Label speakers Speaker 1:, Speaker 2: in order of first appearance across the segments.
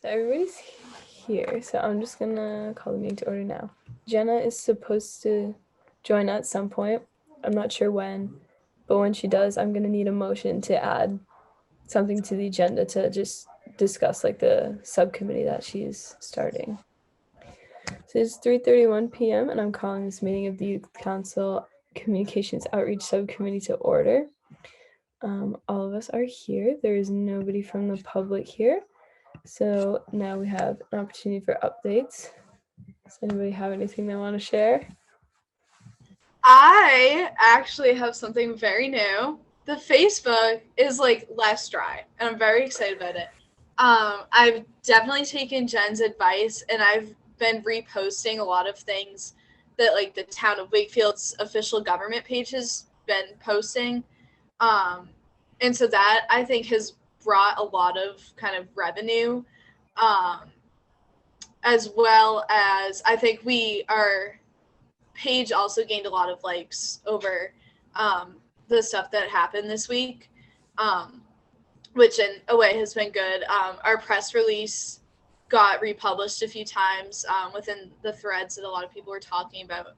Speaker 1: So everybody's here, so I'm just gonna call the meeting to order now. Jenna is supposed to join at some point. I'm not sure when, but when she does, I'm gonna need a motion to add something to the agenda to just discuss like the subcommittee that she's starting. So it's 3:31 p.m. and I'm calling this meeting of the Youth Council Communications Outreach Subcommittee to order. All of us are here. There is nobody from the public here. So now we have an opportunity for updates. Does anybody have anything they want to share?
Speaker 2: I actually have something very new. The Facebook is like less dry, and I'm very excited about it. I've definitely taken Jen's advice, and I've been reposting a lot of things that like the town of Wakefield's official government page has been posting. And so that I think has brought a lot of kind of revenue, as well as I think our page also gained a lot of likes over the stuff that happened this week, which in a way has been good. Our press release got republished a few times within the threads that a lot of people were talking about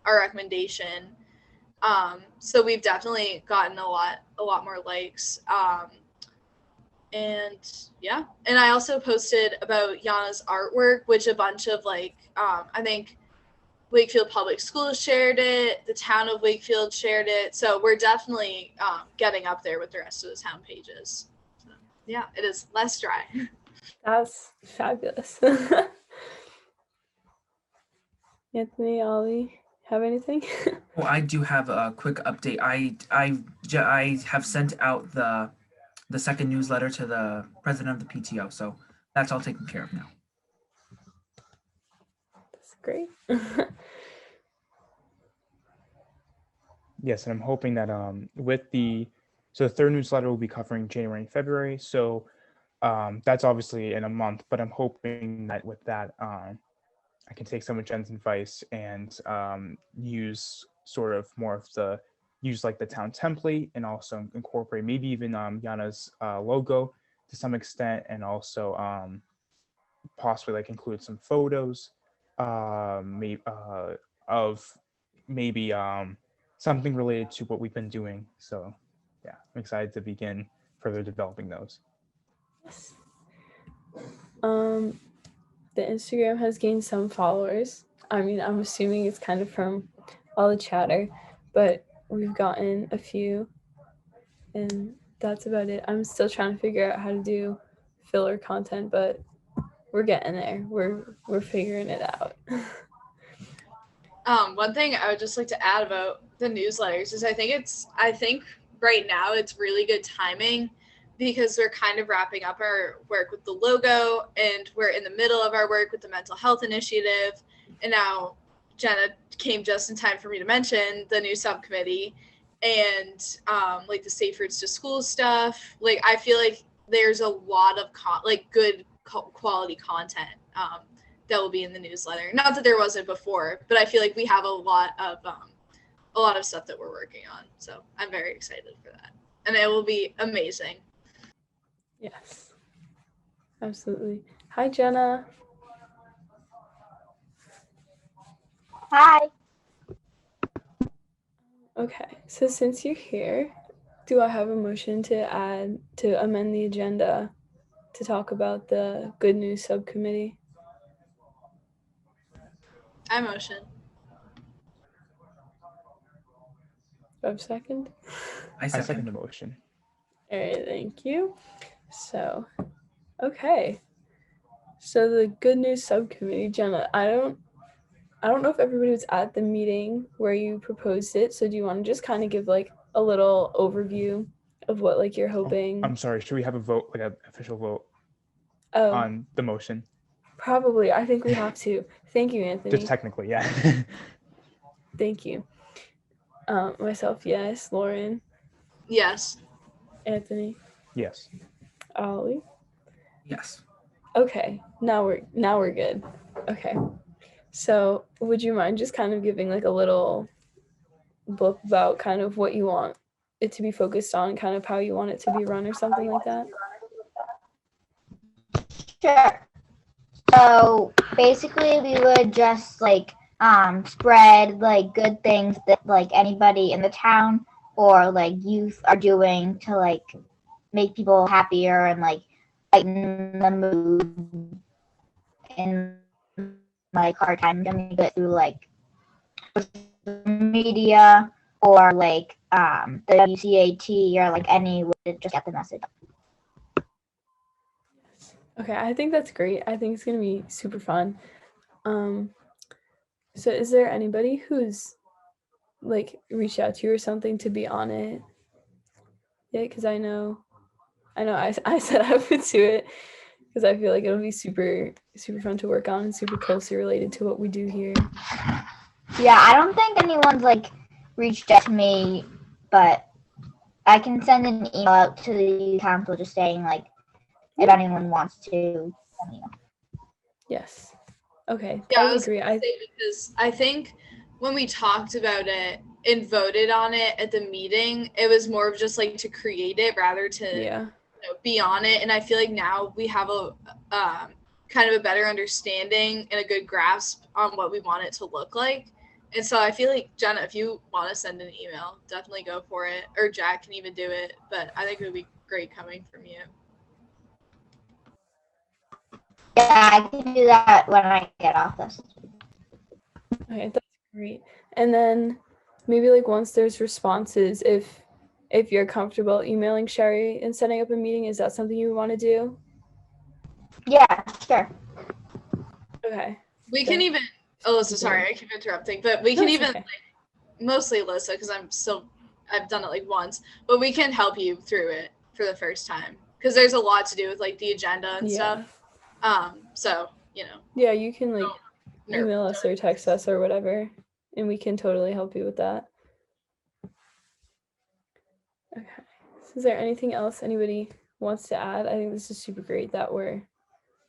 Speaker 2: our recommendation. So we've definitely gotten a lot more likes. And yeah, and I also posted about Yana's artwork, which a bunch of I think Wakefield Public Schools shared it, the town of Wakefield shared it. So we're definitely getting up there with the rest of the town pages. So, yeah, it is less dry.
Speaker 1: That's fabulous. Anthony, Ollie, have anything?
Speaker 3: Well, I do have a quick update. I have sent out the second newsletter to the president of the PTO, so that's all taken care of now.
Speaker 1: That's great.
Speaker 4: Yes, and I'm hoping that the third newsletter will be covering January and February. So that's obviously in a month, but I'm hoping that with that, I can take some of Jen's advice and use sort of more of like the town template and also incorporate maybe even Yana's logo to some extent, and also possibly like include some photos of maybe something related to what we've been doing. So yeah, I'm excited to begin further developing those.
Speaker 1: Yes. The Instagram has gained some followers. I mean, I'm assuming it's kind of from all the chatter, but we've gotten a few, and that's about it. I'm still trying to figure out how to do filler content, but we're getting there. We're figuring it out.
Speaker 2: One thing I would just like to add about the newsletters is I think right now it's really good timing because we're kind of wrapping up our work with the logo and we're in the middle of our work with the mental health initiative. And now Jenna came just in time for me to mention the new subcommittee and like the Safe Routes to School stuff. Like I feel like there's a lot of good quality content that will be in the newsletter. Not that there wasn't before, but I feel like we have a lot of stuff that we're working on. So I'm very excited for that. And it will be amazing.
Speaker 1: Yes, absolutely. Hi, Jenna.
Speaker 5: Hi.
Speaker 1: Okay, so since you're here, do I have a motion to amend the agenda to talk about the Good News Subcommittee?
Speaker 2: I motion.
Speaker 1: Do I have a second?
Speaker 3: I
Speaker 4: I
Speaker 3: second.
Speaker 4: second the motion.
Speaker 1: All right, thank you. So, okay. So the Good News Subcommittee, Jenna, I don't know if everybody was at the meeting where you proposed it. So do you want to just kind of give like a little overview of what like you're hoping?
Speaker 4: I'm sorry, should we have a vote, like an official vote
Speaker 1: Oh,
Speaker 4: on the motion?
Speaker 1: probably. I think we have to. Thank you, Anthony.
Speaker 4: Just technically, yeah.
Speaker 1: Thank you. Myself, yes. Lauren,
Speaker 2: Yes.
Speaker 1: Anthony,
Speaker 4: Yes.
Speaker 1: Ollie.
Speaker 3: Yes.
Speaker 1: Okay, now we're good. Okay. So would you mind just kind of giving like a little blip about kind of what you want it to be focused on, kind of how you want it to be run or something like that?
Speaker 5: Sure. So basically, we would just like spread like good things that like anybody in the town or like youth are doing to like make people happier and like lighten the mood in like hard times. And we do it through like social media or like the WCAT or like any way to just get the message.
Speaker 1: Okay, I think that's great. I think it's gonna be super fun. So is there anybody who's like reached out to you or something to be on it? Yeah, because I know I said I would do it because I feel like it'll be super fun to work on and super closely related to what we do here.
Speaker 5: Yeah, I don't think anyone's like reached out to me, but I can send an email out to the council just saying like if anyone wants to.
Speaker 1: Yes. Okay,
Speaker 2: Yeah,
Speaker 1: I
Speaker 2: I was
Speaker 1: agree.
Speaker 2: gonna say because I think when we talked about it and voted on it at the meeting, it was more of just like to create it rather to
Speaker 1: Yeah.
Speaker 2: be on it. And I feel like now we have a kind of a better understanding and a good grasp on what we want it to look like. And so I feel like, Jenna, if you want to send an email, definitely go for it. Or Jack can even do it. But I think it would be great coming from you.
Speaker 5: Yeah, I can do that when I get off this.
Speaker 1: Okay, that's great. And then maybe like once there's responses, if you're comfortable emailing Sherry and setting up a meeting, is that something you want to do?
Speaker 5: Yeah, sure.
Speaker 1: Okay.
Speaker 2: We
Speaker 1: Sure.
Speaker 2: can even, Alyssa, sorry, I keep interrupting, but we
Speaker 1: No,
Speaker 2: can
Speaker 1: it's
Speaker 2: even,
Speaker 1: okay.
Speaker 2: like, mostly Alyssa, because I've done it like once, but we can help you through it for the first time. Because there's a lot to do with like the agenda and stuff. So,
Speaker 1: Yeah, you can like
Speaker 2: nerve.
Speaker 1: email us or text us or whatever, and we can totally help you with that. Okay. So is there anything else anybody wants to add? I think this is super great that we're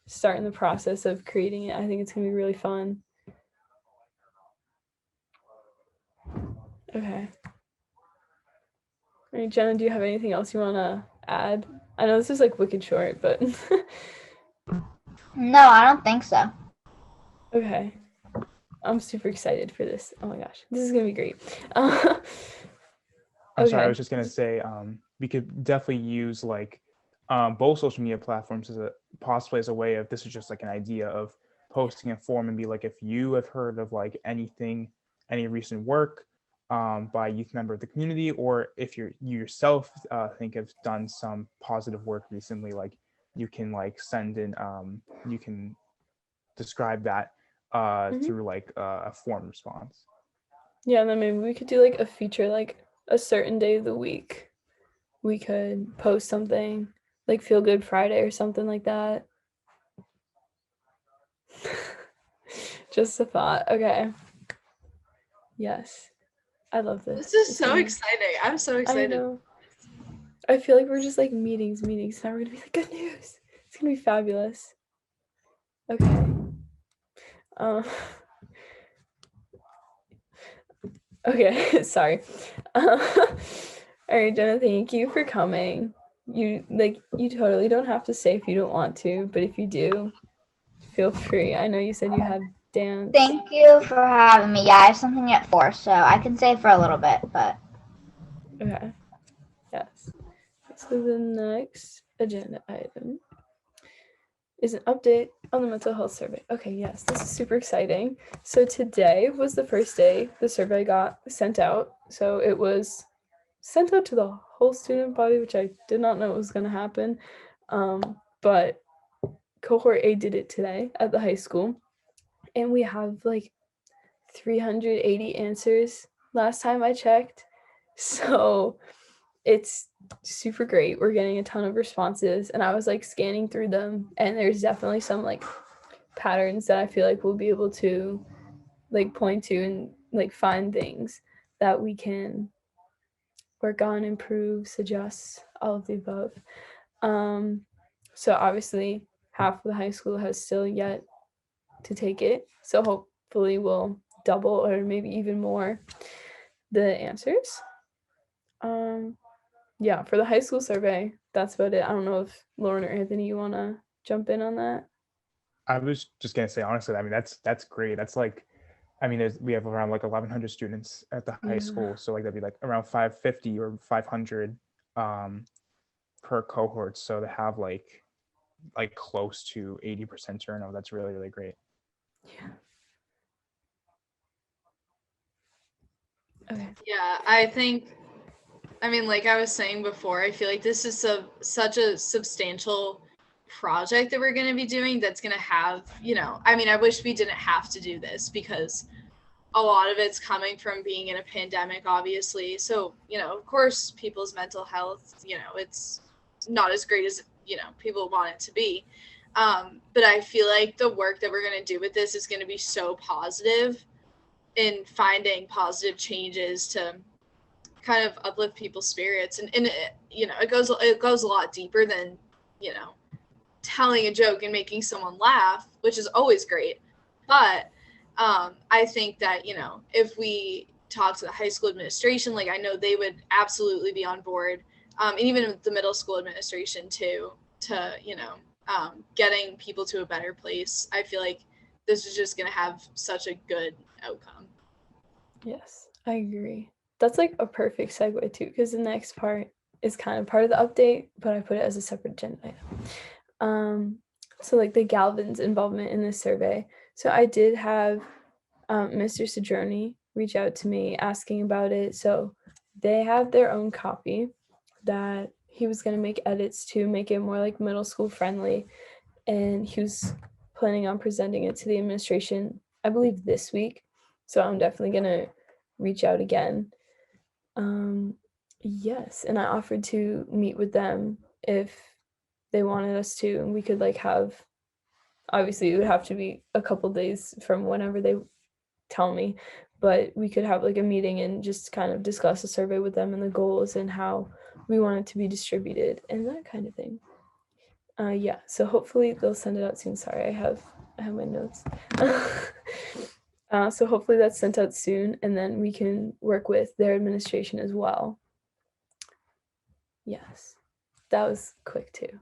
Speaker 1: starting the process of creating it. I think it's gonna be really fun. Okay. All right, Jenna, do you have anything else you want to add? I know this is like wicked short, but
Speaker 5: No, I don't think so.
Speaker 1: okay. I'm super excited for this. Oh my gosh, this is gonna be great.
Speaker 4: I'm sorry, I
Speaker 1: Okay.
Speaker 4: was just gonna say we could definitely use like both social media platforms as a possibly as a way of, this is just like an idea of posting a form and be like, if you have heard of like anything, any recent work by a youth member of the community, or if you yourself think have done some positive work recently, like you can like send in you can describe that through like a form response.
Speaker 1: Yeah, and then maybe we could do like a feature, like a certain day of the week. We could post something like Feel Good Friday or something like that. Just a thought. Okay. Yes. I love this.
Speaker 2: This is
Speaker 1: It's
Speaker 2: so
Speaker 1: gonna-
Speaker 2: exciting. I'm so
Speaker 1: I
Speaker 2: excited.
Speaker 1: know. I feel like we're just like meetings. Now we're gonna be like, good news. It's gonna be fabulous. Okay. Okay, sorry. All right, Jenna, thank you for coming. You totally don't have to say if you don't want to, but if you do, feel free. I know you said you had dance.
Speaker 5: Thank you for having me. Yeah, I have something at 4, so I can stay for a little bit, but
Speaker 1: Okay. Yes. So the next agenda item is an update on the mental health survey. Okay, yes, this is super exciting. So today was the first day the survey got sent out. So it was sent out to the whole student body, which I did not know was going to happen. But cohort A did it today at the high school. And we have like 380 answers last time I checked. So it's super great. We're getting a ton of responses, and I was like scanning through them, and there's definitely some like patterns that I feel like we'll be able to like point to and like find things that we can work on, improve, suggest, all of the above. So obviously half of the high school has still yet to take it. So hopefully we'll double or maybe even more the answers. Yeah, for the high school survey, that's about it. I don't know if Lauren or Anthony, you want to jump in on that?
Speaker 4: I was just gonna say, honestly, I mean, that's great. That's like, I mean, we have around like 1,100 students at the high
Speaker 1: Yeah.
Speaker 4: school, so like that'd be like around 550 or 500 per cohort. So to have like close to 80% turnover, that's really, really great.
Speaker 1: Yeah. Okay.
Speaker 2: Yeah, I mean, like I was saying before, I feel like this is such a substantial project that we're going to be doing that's going to have, I mean, I wish we didn't have to do this because a lot of it's coming from being in a pandemic, obviously. So, of course, people's mental health, it's not as great as, people want it to be. But I feel like the work that we're going to do with this is going to be so positive in finding positive changes to kind of uplift people's spirits. And it goes a lot deeper than, telling a joke and making someone laugh, which is always great. But I think that, if we talk to the high school administration, like I know they would absolutely be on board, and even the middle school administration too, to, getting people to a better place. I feel like this is just going to have such a good outcome.
Speaker 1: Yes, I agree. That's like a perfect segue too, because the next part is kind of part of the update, but I put it as a separate agenda item. So like the Galvin's involvement in this survey. So I did have Mr. Sojourny reach out to me asking about it. So they have their own copy that he was going to make edits to make it more like middle school friendly. And he was planning on presenting it to the administration, I believe this week. So I'm definitely going to reach out again. Yes, and I offered to meet with them if they wanted us to, and we could like have, obviously it would have to be a couple days from whenever they tell me, but we could have like a meeting and just kind of discuss the survey with them and the goals and how we want it to be distributed and that kind of thing. Yeah, so hopefully they'll send it out soon. Sorry, I have my notes. So hopefully that's sent out soon, and then we can work with their administration as well. Yes, that was quick too.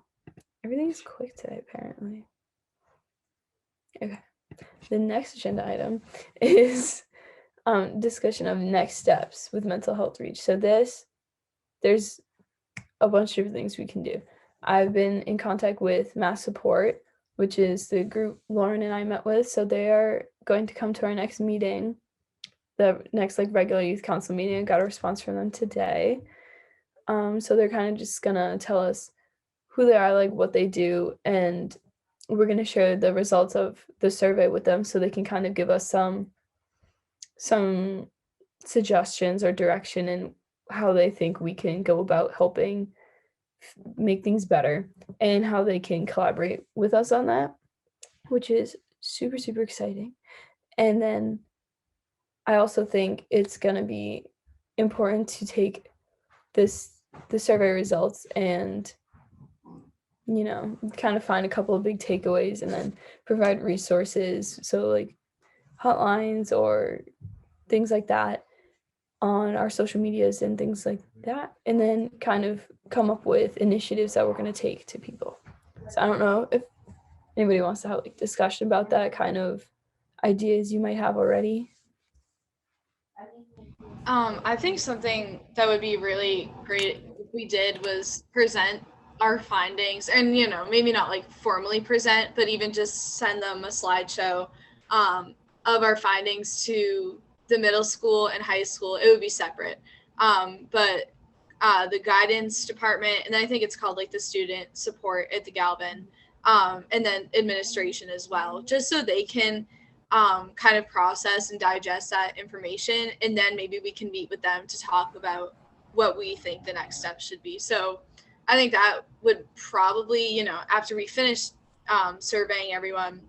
Speaker 1: Everything's quick today, apparently. Okay, the next agenda item is discussion of next steps with mental health reach. So there's a bunch of things we can do. I've been in contact with Mass Support, which is the group Lauren and I met with. So they are going to come to our next meeting, the next like regular youth council meeting. I got a response from them today. So they're kind of just gonna tell us who they are, like what they do, and we're gonna share the results of the survey with them so they can kind of give us some suggestions or direction in how they think we can go about helping make things better and how they can collaborate with us on that, which is super, super exciting. And then I also think it's going to be important to take the survey results and, kind of find a couple of big takeaways and then provide resources. So like hotlines or things like that on our social medias and things like that, and then kind of come up with initiatives that we're going to take to people. So I don't know if anybody wants to have like discussion about that kind of ideas you might have already.
Speaker 2: I think something that would be really great if we did was present our findings, and maybe not like formally present, but even just send them a slideshow of our findings to the middle school and high school. It would be separate, but the guidance department, and I think it's called like the student support at the Galvin, and then administration as well, just so they can kind of process and digest that information, and then maybe we can meet with them to talk about what we think the next step should be. So I think that would probably, after we finish surveying everyone,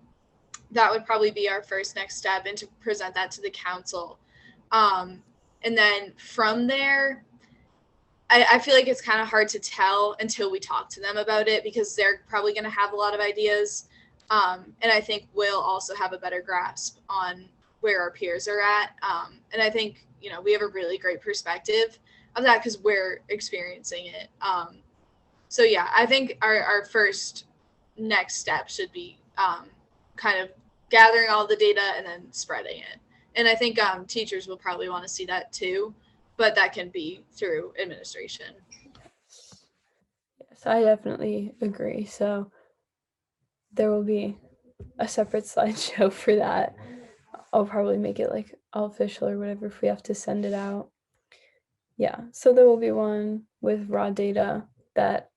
Speaker 2: that would probably be our first next step, and to present that to the council. And then from there, I feel like it's kind of hard to tell until we talk to them about it, because they're probably going to have a lot of ideas. And I think we'll also have a better grasp on where our peers are at. And I think, we have a really great perspective of that because we're experiencing it. So yeah, I think our first next step should be kind of gathering all the data and then spreading it. And I think teachers will probably want to see that too, but that can be through administration.
Speaker 1: Yes, I definitely agree. So there will be a separate slideshow for that. I'll probably make it like all official or whatever if we have to send it out. Yeah, so there will be one with raw data that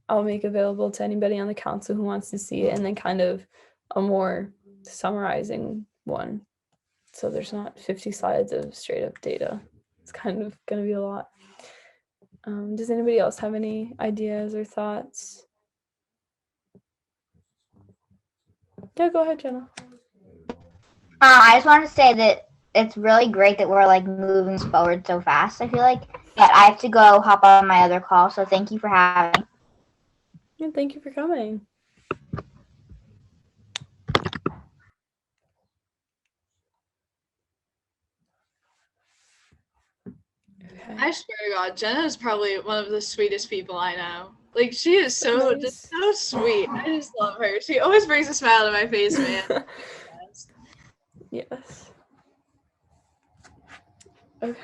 Speaker 1: I'll make available to anybody on the council who wants to see it, and then kind of a more summarizing one. So there's not 50 slides of straight up data. It's kind of going to be a lot. Does anybody else have any ideas or thoughts? Yeah, go ahead, Jenna.
Speaker 5: I just want to say that it's really great that we're like moving forward so fast. I feel like, but I have to go hop on my other call. So thank you for having me.
Speaker 1: Yeah, thank you for coming. Okay.
Speaker 2: I swear to God, Jenna is probably one of the sweetest people I know. Like, she is so
Speaker 1: Nice.
Speaker 2: just so sweet. I just love her. She always brings a smile to my face, man.
Speaker 1: Yes. Okay.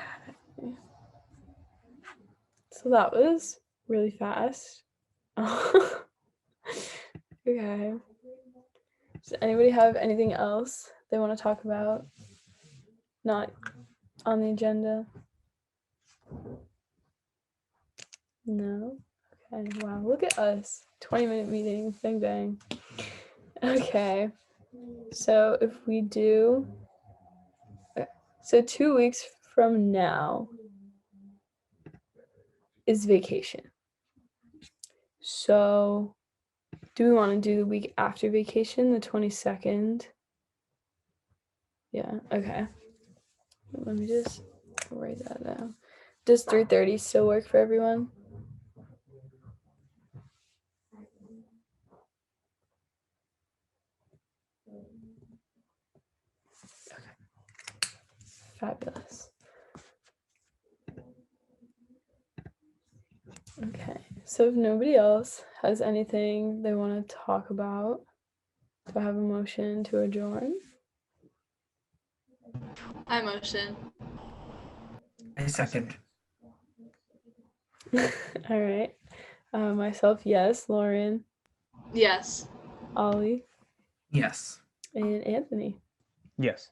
Speaker 1: So that was really fast. Okay. Does anybody have anything else they want to talk about? Not on the agenda? No? Okay. Wow. Look at us. 20-minute meeting. Bang, bang. Okay. So if we do. So 2 weeks from now is vacation. So do we want to do the week after vacation, the 22nd? Yeah, okay. Let me just write that down. Does 3:30 still work for everyone? Okay. Fabulous. Okay, so if nobody else has anything they want to talk about, do I have a motion to adjourn?
Speaker 2: I motion.
Speaker 3: I second.
Speaker 1: All right. Myself, yes. Lauren,
Speaker 2: Yes.
Speaker 1: Ollie,
Speaker 3: Yes.
Speaker 1: and Anthony.
Speaker 4: Yes.